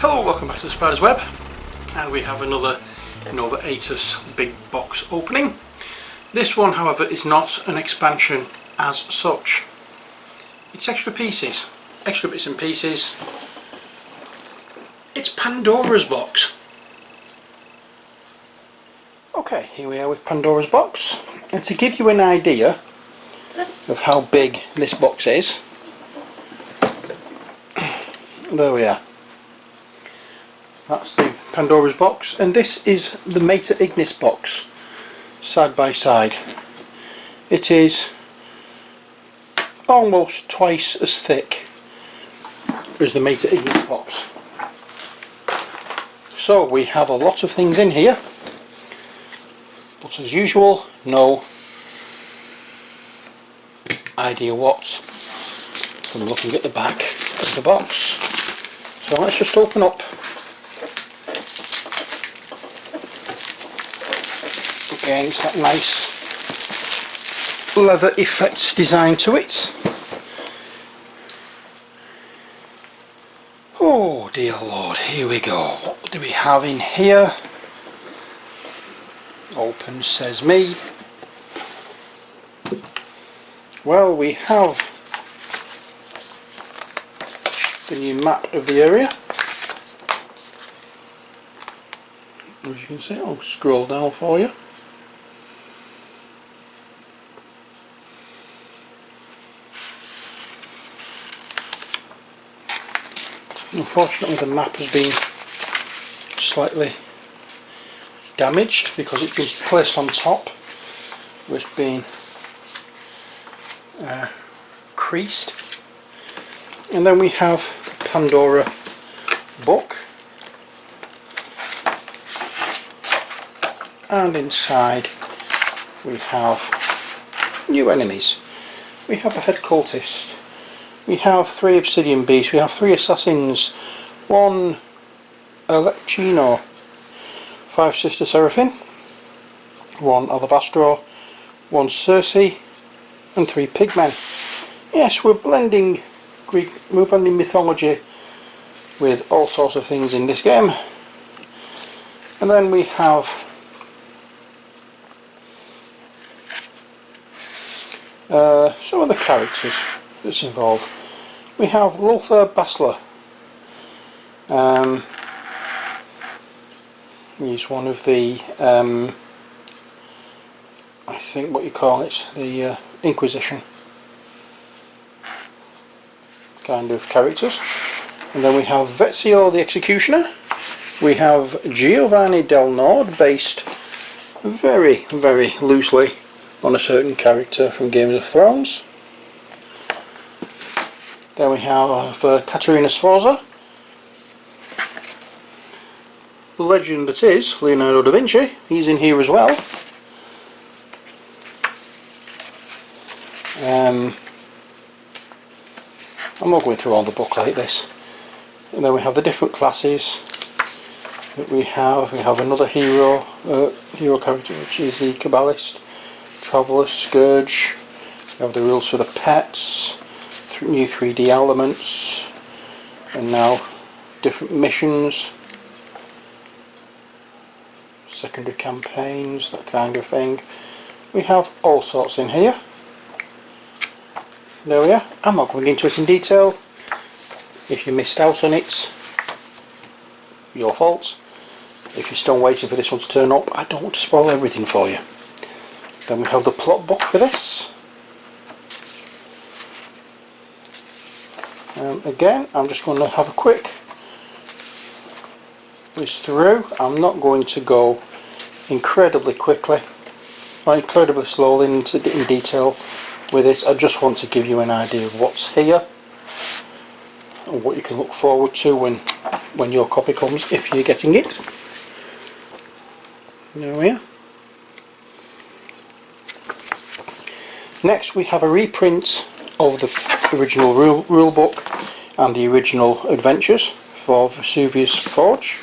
Hello, welcome back to the Spider's Web, and we have another Nova Aetas big box opening. This one, however, is not an expansion as such. It's extra pieces, extra bits and pieces. It's Pandoras Box. Okay, here we are with Pandoras Box, and to give you an idea of how big this box is, there we are. That's the Pandoras Box, and this is the eightth box, side by side. It is almost twice as thick as the eightth box. So we have a lot of things in here, but as usual, no idea what from looking at the back of the box. So let's just open up. Again, it's that nice leather effect design to it. Oh dear Lord, here we go. What do we have in here? Open, says me. Well, we have the new map of the area. As you can see, I'll scroll down for you. Unfortunately, the map has been slightly damaged because it's been placed on top. It's been creased. And then we have Pandora book, and inside we have new enemies. We have the head cultist. We have 3 obsidian beasts, we have 3 assassins, 1 Electrino, 5 Sister Seraphim, 1 Alabastro, 1 Circe, and 3 pigmen. Yes, we're blending mythology with all sorts of things in this game. And then we have some of the characters that's involved. We have Lothar Basler. He's one of the I think what you call it, the Inquisition kind of characters. And then we have Vezio the Executioner. We have Giovanni del Nord, based very loosely on a certain character from Game of Thrones. Then we have Caterina Sforza, the legend that is Leonardo da Vinci. He's in here as well. I'm not going through all the book like this. And then we have the different classes that we have. We have another hero character, which is the Kabbalist, Traveller, Scourge. We have the rules for the pets, new 3D elements, and now different missions, secondary campaigns, that kind of thing. We have all sorts in here. There we are. I'm not going into it in detail. If you missed out on it, your fault. If you're still waiting for this one to turn up, I don't want to spoil everything for you. Then we have the plot book for this. Again, I'm just going to have a quick whiz through. I'm not going to go incredibly quickly or incredibly slowly into in detail with it. I just want to give you an idea of what's here and what you can look forward to when your copy comes, if you're getting it. There we are. Next we have a reprint of the original rule book and the original adventures for Vesuvius Forge.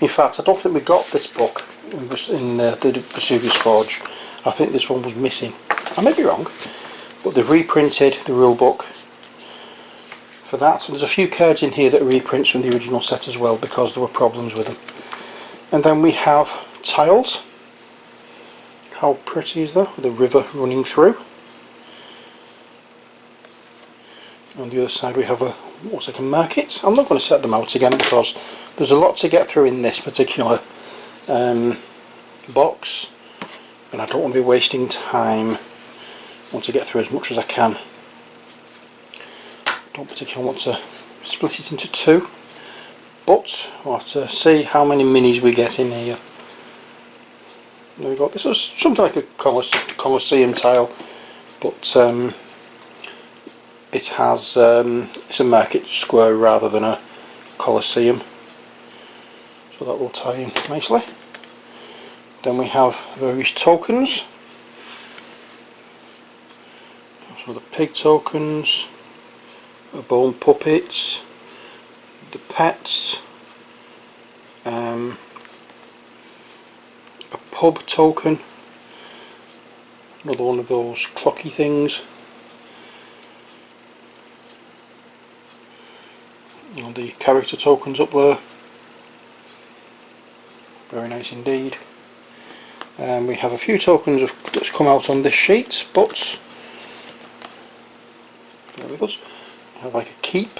In fact, I don't think we got this book in the Vesuvius Forge. I think this one was missing. I may be wrong, but they've reprinted the rule book for that. And there's a few cards in here that are reprints from the original set as well because there were problems with them. And then we have tiles. How pretty is that, with a river running through? On the other side we have a, looks like a market. I'm not going to set them out again because there's a lot to get through in this particular box, and I don't want to be wasting time. I want to get through as much as I can. Don't particularly want to split it into two, but we'll have to see how many minis we get in here. There we go. This is something like a Colosseum tile, but it has it's a market square rather than a Colosseum, so that will tie in nicely. Then we have various tokens. So the pig tokens, a bone puppet, the pets, a pub token, another one of those clocky things, and the character tokens up there, very nice indeed. We have a few tokens that's come out on this sheet, but bear with us. We have like a keep,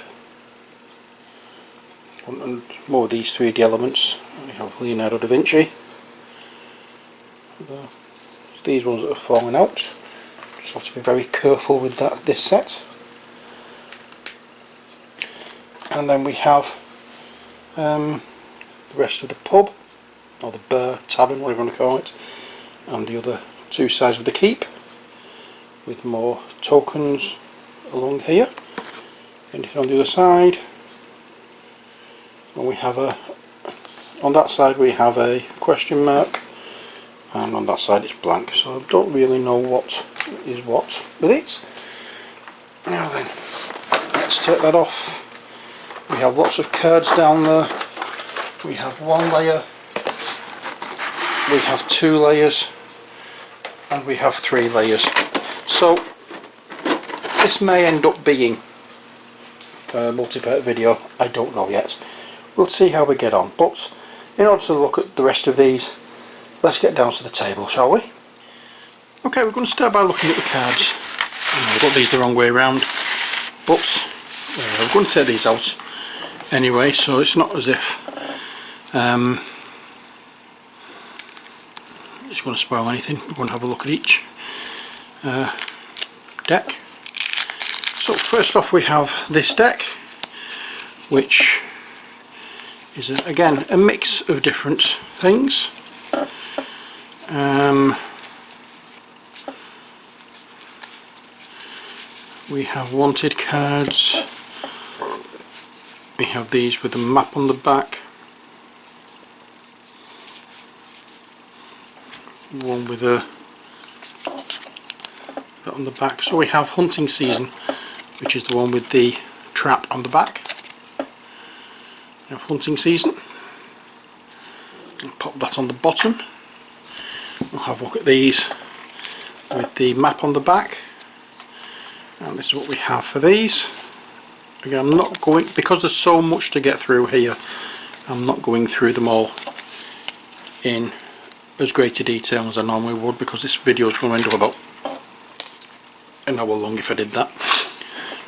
and more of these 3D elements. We have Leonardo da Vinci. These ones that have fallen out, just have to be very careful with that. This set. And then we have the rest of the pub, or the bar, tavern, whatever you want to call it, and the other two sides of the keep, with more tokens along here. Anything on the other side? And we have a, on that side we have a question mark, and on that side it's blank, so I don't really know what is what with it. Now then, let's take that off. We have lots of cards down there. We have one layer, we have two layers, and we have three layers. So this may end up being a multi-part video, I don't know yet. We'll see how we get on, but in order to look at the rest of these, let's get down to the table, shall we? Okay, we're going to start by looking at the cards. I've got these the wrong way around, but we're going to take these out anyway, so it's not as if it's going to spoil anything. We're going to have a look at each deck. So first off we have this deck, which is again a mix of different things. We have wanted cards, we have these with a map on the back, one with a that on the back. So we have hunting season, which is the one with the trap on the back. We have hunting season. I'll pop that on the bottom. We'll have a look at these with the map on the back, and this is what we have for these. Again, I'm not going, because there's so much to get through here, I'm not going through them all in as great a detail as I normally would, because this video is going to end up about an hour long if I did that.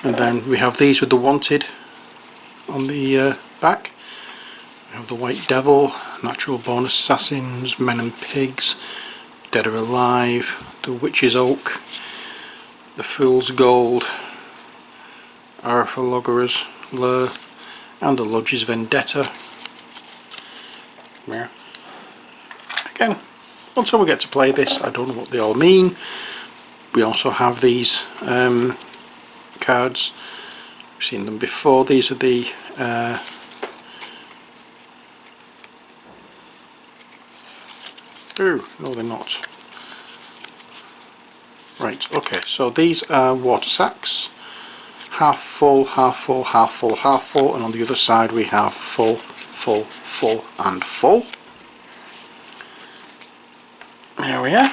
And then we have these with the wanted on the back. We have the White Devil, Natural Born Assassins, Men and Pigs, Dead or Alive, the Witch's Oak, the Fool's Gold, Arthur Lair, and the Lodge's Vendetta. Yeah. Again, until we get to play this, I don't know what they all mean. We also have these cards. We've seen them before. These are the oh, no they're not. Right, okay, so these are water sacks. Half full, half full, half full, half full, and on the other side we have full, full, full, and full. There we are.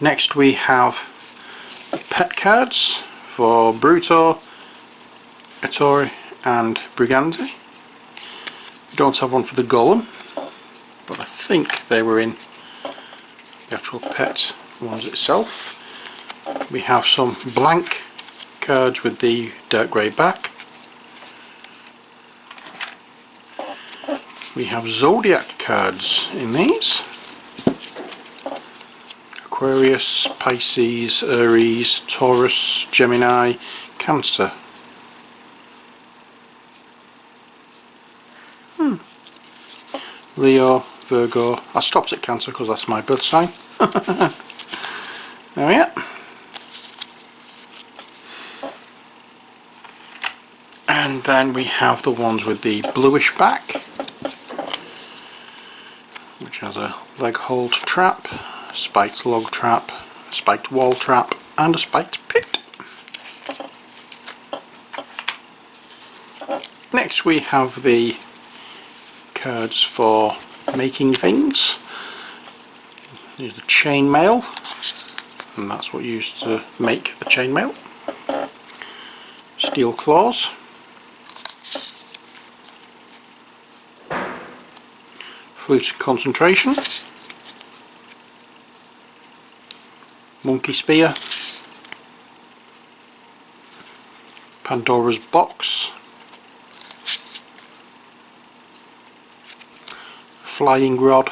Next we have pet cards for Bruto, Ettore and Briganti. We don't have one for the Golem, but I think they were in the actual pet ones itself. We have some blank cards with the dark grey back. We have Zodiac cards in these. Aquarius, Pisces, Aries, Taurus, Gemini, Cancer. Leo, Virgo. I stopped at Cancer because that's my birth sign. There we are. And then we have the ones with the bluish back, which has a leg hold trap, spiked log trap, spiked wall trap, and a spiked pit. Next we have the cards for making things. Here's the chainmail, and that's what you use to make the chainmail. Steel claws, flute of concentration, monkey spear, Pandoras Box, flying rod,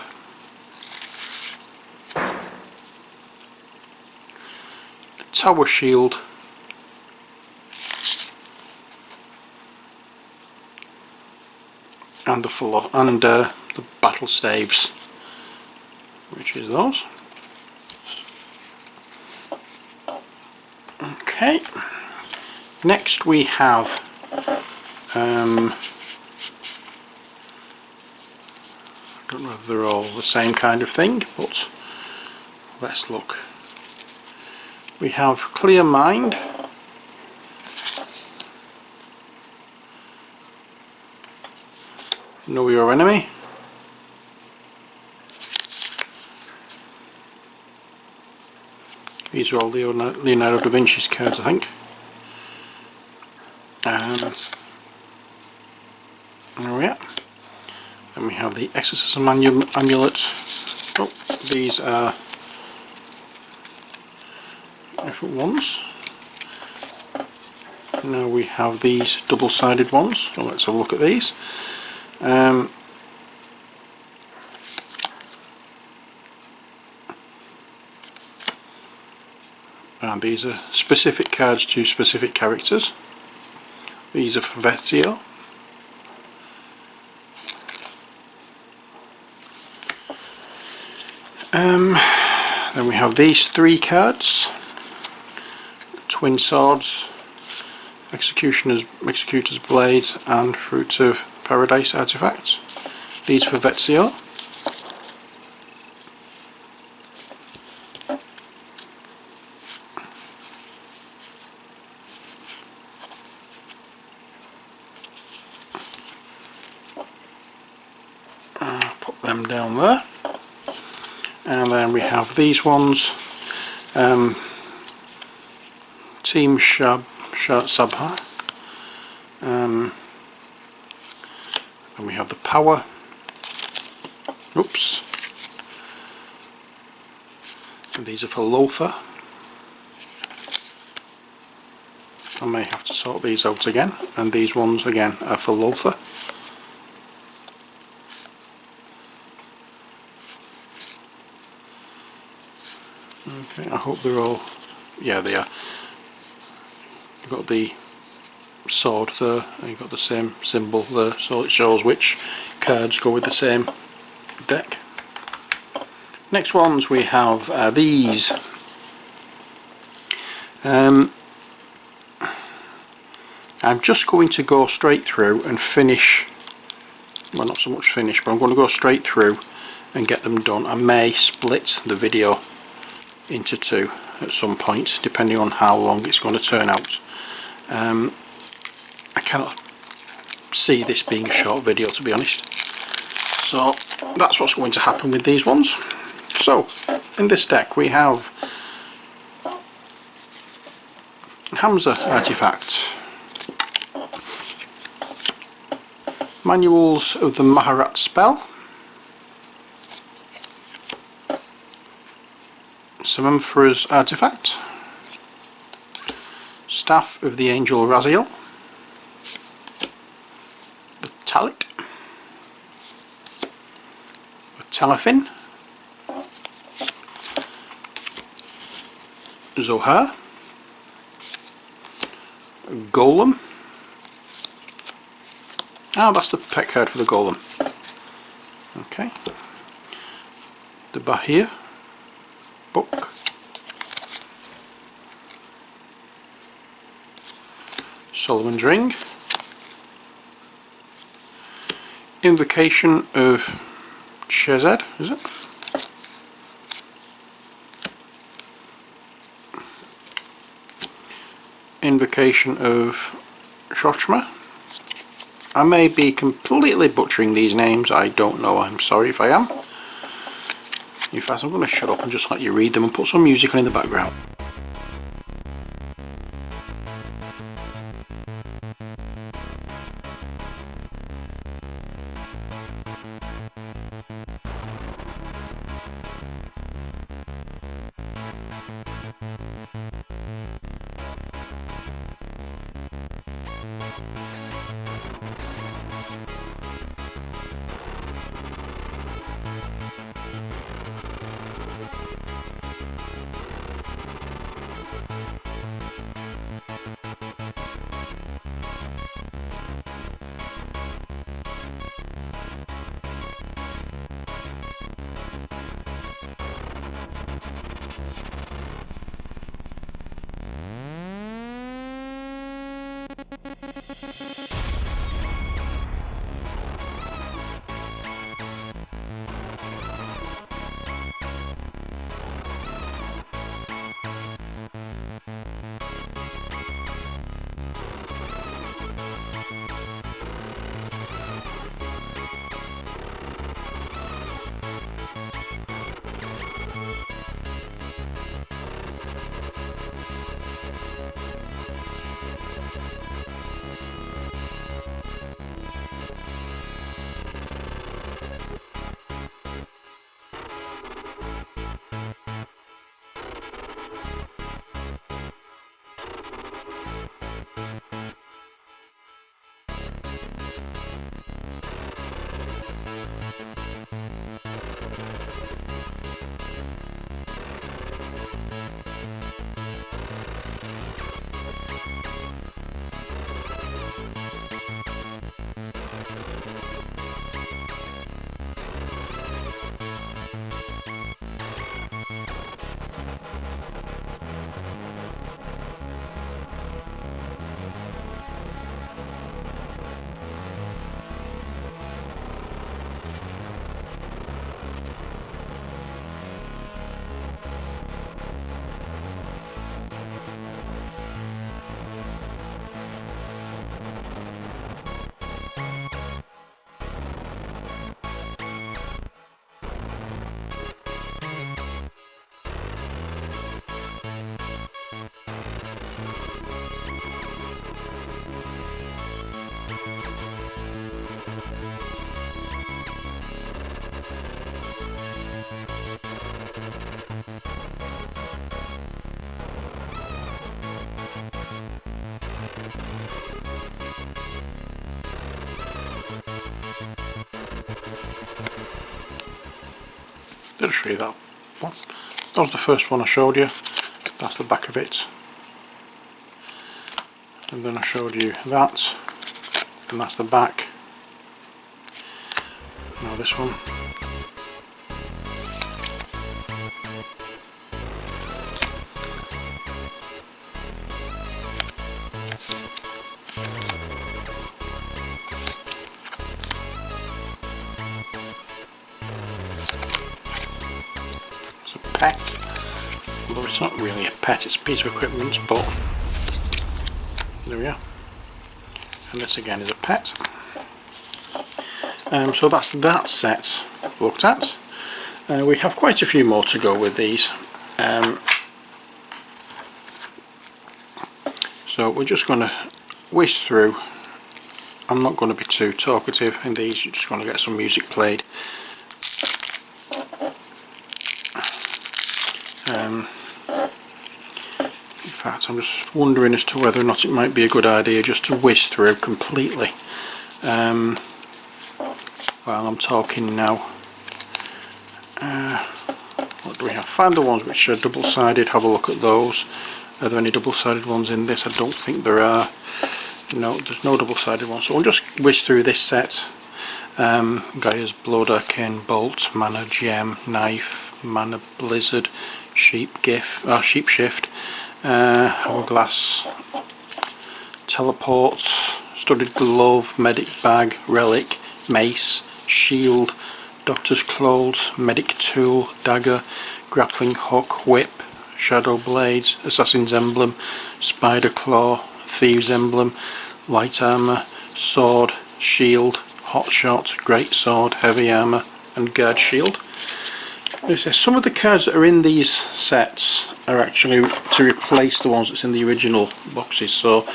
tower shield, and the battle staves, which is those. Okay. Next we have I don't know if they're all the same kind of thing, but let's look. We have Clear Mind, Know Your Enemy, these are all Leonardo da Vinci's cards, I think. There we are. Then we have the Exorcism Amulet. Oh, these are different ones. Now we have these double-sided ones, so let's have a look at these. And these are specific cards to specific characters. These are for Vezio. Then we have these three cards: Twin Swords, Executor's Blade, and Fruit of Paradise artifacts. These for Vezio. Put them down there. And then we have these ones, Team Sabha, and we have the Power, oops, and these are for Lothar. I may have to sort these out again, and these ones again are for Lothar. Okay, I hope they're all, yeah they are. You've got the sword there, and you've got the same symbol there, so it shows which cards go with the same deck. Next ones we have these. I'm just going to go straight through and finish, well not so much finish, but I'm going to go straight through and get them done. I may split the video into two at some point, depending on how long it's going to turn out. I cannot see this being a short video, to be honest, so that's what's going to happen with these ones. So in this deck we have Hamza artifact, Manuals of the Maharat spell. 7 artifact. Staff of the Angel Raziel. The Talik. A Telefin. Zohar. A Golem. Ah, that's the pet card for the Golem. Okay. The Bahir book. Solomon's Ring. Invocation of Shezad, is it? Invocation of Shochma. I may be completely butchering these names, I don't know, I'm sorry if I am. In fact, I'm going to shut up and just let you read them and put some music on in the background. Did I show you that one? That was the first one I showed you. That's the back of it. And then I showed you that, and that's the back. Now this one. It's a pet, although it's not really a pet, it's a piece of equipment, but there we are. And this again is a pet. So that's that set looked at. We have quite a few more to go with these. So we're just going to whisk through I'm not going to be too talkative in these, you're just going to get some music played. In fact, I'm just wondering as to whether or not it might be a good idea just to whiz through completely while I'm talking now. What do we have? Find the ones which are double-sided, have a look at those. Are there any double-sided ones in this? I don't think there are. No, there's no double-sided ones, so we'll just whiz through this set. Gaia's Blood, Arcane Bolt, Mana Gem, Knife, Mana Blizzard, Sheep Shift, Hourglass, Teleport, Studded Glove, Medic Bag, Relic, Mace, Shield, Doctor's Clothes, Medic Tool, Dagger, Grappling Hook, Whip, Shadow Blades, Assassin's Emblem, Spider Claw, Thieves Emblem, Light Armour, Sword, Shield, Hot Shot, Great Sword, Heavy Armour and Guard Shield. Some of the cards that are in these sets are actually to replace the ones that's in the original boxes, so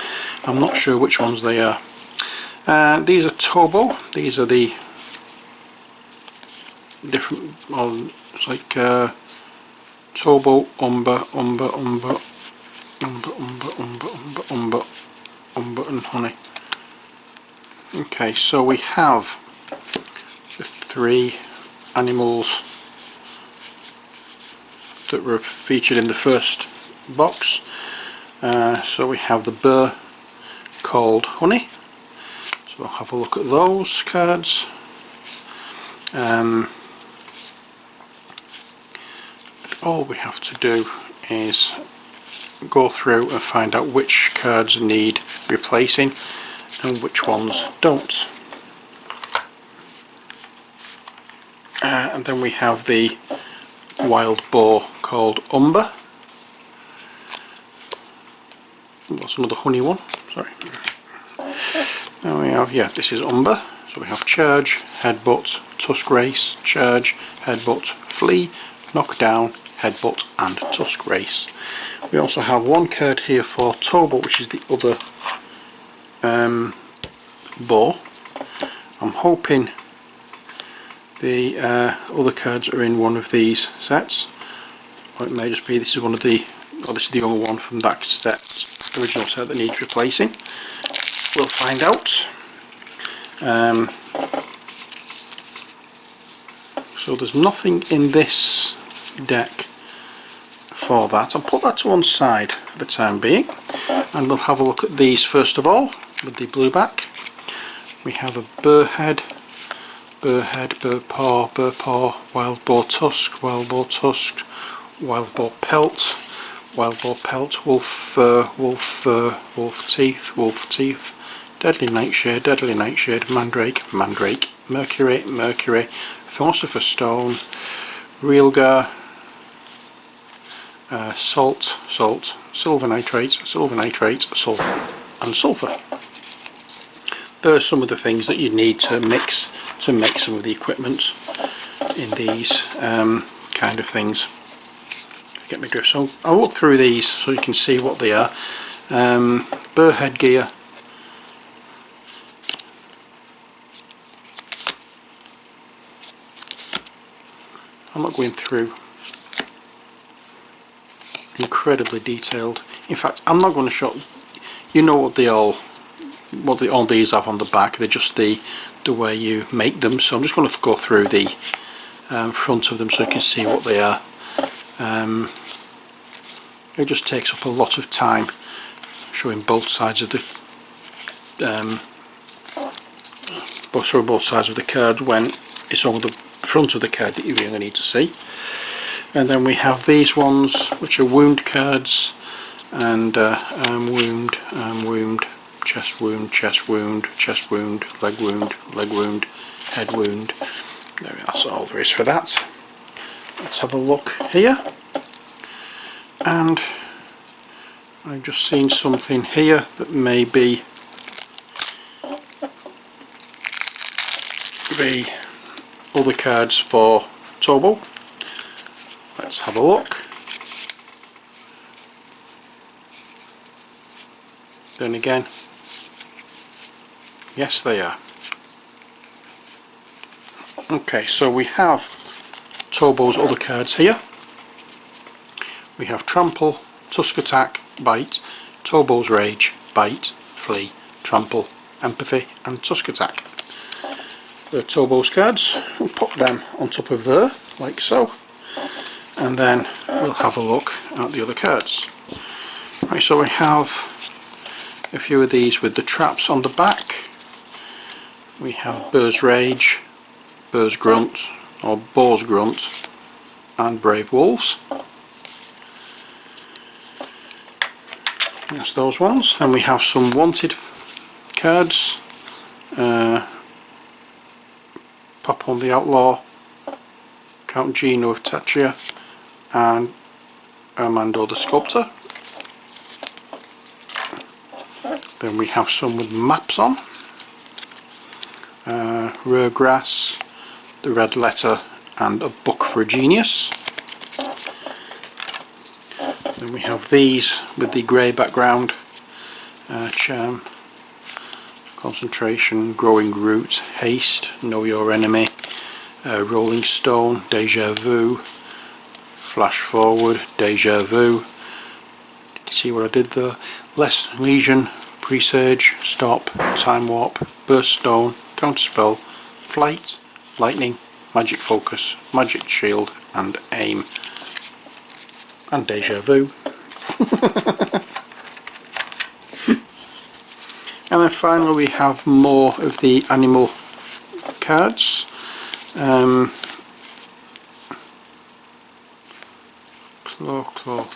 I'm not sure which ones they are. These are Tobo. These are the different, it's like Tobo, Umber and Honey. Okay, so we have the 3 animals that were featured in the first box. So we have the bear called Honey, so we'll have a look at those cards. All we have to do is go through and find out which cards need replacing and which ones don't. And then we have the wild boar called Umber. That's another honey one, sorry. Now we have, yeah, this is Umber. So we have Charge, Headbutt, Tusk Race, Charge, Headbutt, Flee, Knockdown, Headbutt and Tusk Race. We also have one card here for Tobo, which is the other boar. I'm hoping the other cards are in one of these sets, or it may just be this is one of the, or this is the only one from that set, original set, that needs replacing. We'll find out. So there's nothing in this deck for that. I'll put that to one side for the time being, and we'll have a look at these first of all with the blue back. We have a Burr Head, Burr Paw, Wild Boar Tusk, Wild Boar Tusk, Wild Boar Pelt, Wolf Fur, Wolf Teeth, Deadly Nightshade, Mandrake, Mercury, Philosopher's Stone, Realgar, Salt, Silver Nitrate, Sulphur and Sulphur. There are some of the things that you need to mix to make some of the equipment in these kind of things. Get me drift. So I'll look through these so you can see what they are. Burr headgear, I'm not going through incredibly detailed. In fact, I'm not going to show. You know what all these have on the back. They're just the way you make them. So I'm just going to go through the front of them so you can see what they are. It just takes up a lot of time showing both sides of the card when it's on the front of the card that you really need to see. And then we have these ones which are wound cards, and arm wound, chest wound, leg wound, head wound. There, that's all there is for that. Let's have a look here. And I've just seen something here that may be the other cards for Tobo. Let's have a look. Then again, Yes, they are. Okay, so we have Turbo's other cards here. We have Trample, Tusk Attack, Bite, Turbo's Rage, Bite, Flee, Trample, Empathy and Tusk Attack. The Turbo's cards, we'll put them on top of there, like so, and then we'll have a look at the other cards. Right, so we have a few of these with the traps on the back. We have Bear's Rage, Bear's Grunt, or Boar's Grunt, and Brave Wolves. That's those ones. Then we have some wanted cards. Popon the Outlaw, Count Gino of Tachia, and Armando the Sculptor. Then we have some with maps on. Rare Grass, the Red Letter, and a Book for a Genius. Then we have these with the grey background. Charm, Concentration, Growing Root, Haste, Know Your Enemy, Rolling Stone, Deja Vu, Flash Forward, Deja Vu. Did you see what I did there? Less Legion, Presage, Stop, Time Warp, Burst Stone, Counterspell, Flight, Lightning, Magic Focus, Magic Shield, and Aim. And Deja Vu. And then finally we have more of the animal cards. Claw,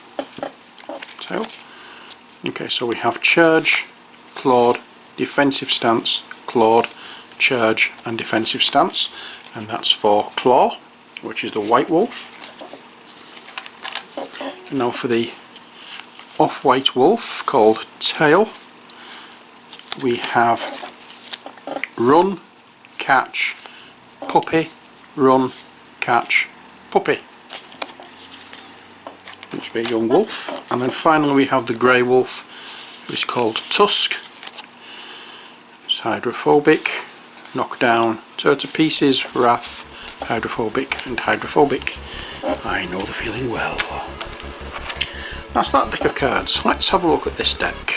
Tail. Okay, so we have Charge, Clawed, Defensive Stance, Clawed, Charge and Defensive Stance, and that's for Claw, which is the White Wolf. And now for the off-white wolf called Tail, we have Run, Catch, Puppy, Run, Catch, Puppy. Must be a young wolf. And then finally we have the grey wolf, who is called Tusk. It's hydrophobic, knockdown, tear to pieces, wrath, hydrophobic and hydrophobic. I know the feeling well. That's that deck of cards. Let's have a look at this deck.